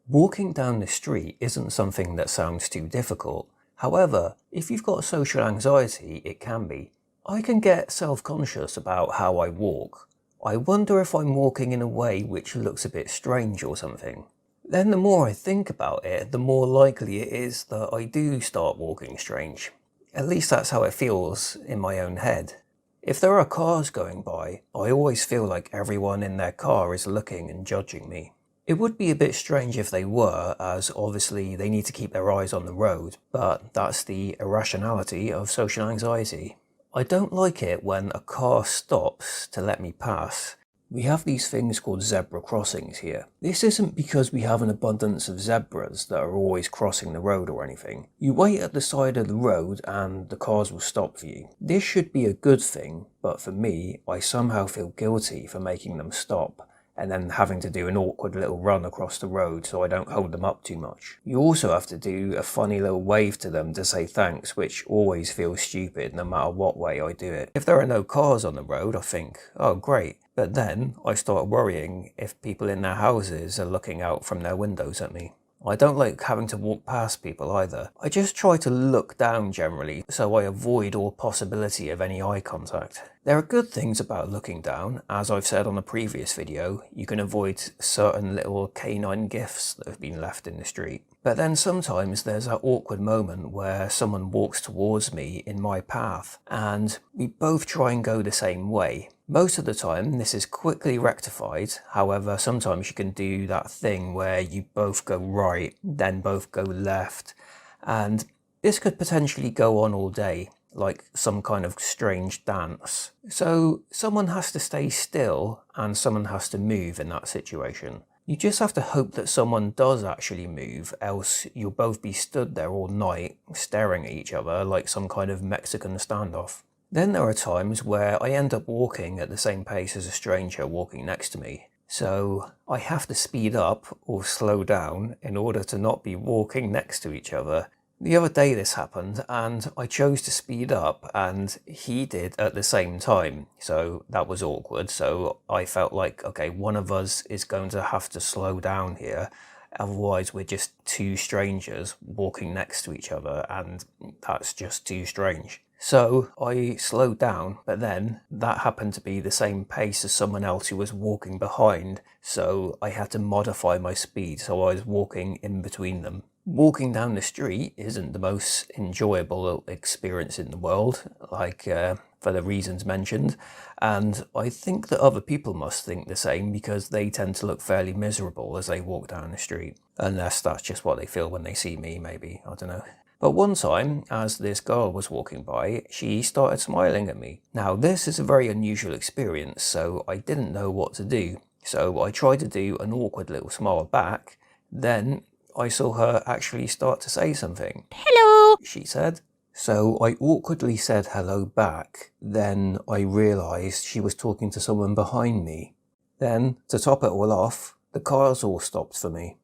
Walking down the street isn't something that sounds too difficult. However, if you've got social anxiety, it can be. I can get self-conscious about how I walk. I wonder if I'm walking in a way which looks a bit strange or something. Then the more I think about it, the more likely it is that I do start walking strange. At least that's how it feels in my own head. If there are cars going by, I always feel like everyone in their car is looking and judging me. It would be a bit strange if they were, as obviously they need to keep their eyes on the road, but that's the irrationality of social anxiety. I don't like it when a car stops to let me pass. We have these things called zebra crossings here. This isn't because we have an abundance of zebras that are always crossing the road or anything. You wait at the side of the road and the cars will stop for you. This should be a good thing, but for me, I somehow feel guilty for making them stop, and then having to do an awkward little run across the road so I don't hold them up too much. You also have to do a funny little wave to them to say thanks, which always feels stupid no matter what way I do it. If there are no cars on the road, I think, oh great. But then I start worrying if people in their houses are looking out from their windows at me. I don't like having to walk past people either. I just try to look down generally, so I avoid all possibility of any eye contact. There are good things about looking down. As I've said on a previous video, you can avoid certain little canine gifts that have been left in the street. But then sometimes there's that awkward moment where someone walks towards me in my path, and we both try and go the same way. Most of the time this is quickly rectified, however sometimes you can do that thing where you both go right, then both go left, and this could potentially go on all day, like some kind of strange dance. So someone has to stay still and someone has to move in that situation. You just have to hope that someone does actually move, else you'll both be stood there all night staring at each other like some kind of Mexican standoff. Then there are times where I end up walking at the same pace as a stranger walking next to me. So I have to speed up or slow down in order to not be walking next to each other. The other day this happened and I chose to speed up and he did at the same time. So that was awkward. So I felt like, okay, one of us is going to have to slow down here. Otherwise we're just two strangers walking next to each other and that's just too strange. So I slowed down, but then that happened to be the same pace as someone else who was walking behind, so I had to modify my speed so I was walking in between them. Walking down the street isn't the most enjoyable experience in the world, for the reasons mentioned, and I think that other people must think the same because they tend to look fairly miserable as they walk down the street. Unless that's just what they feel when they see me, maybe, I don't know. But one time, as this girl was walking by, she started smiling at me. Now this is a very unusual experience, so I didn't know what to do. So I tried to do an awkward little smile back, then I saw her actually start to say something. "Hello," she said. So I awkwardly said hello back, then I realised she was talking to someone behind me. Then, to top it all off, the cars all stopped for me.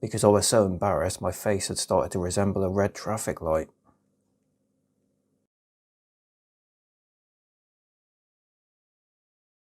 Because I was so embarrassed, my face had started to resemble a red traffic light.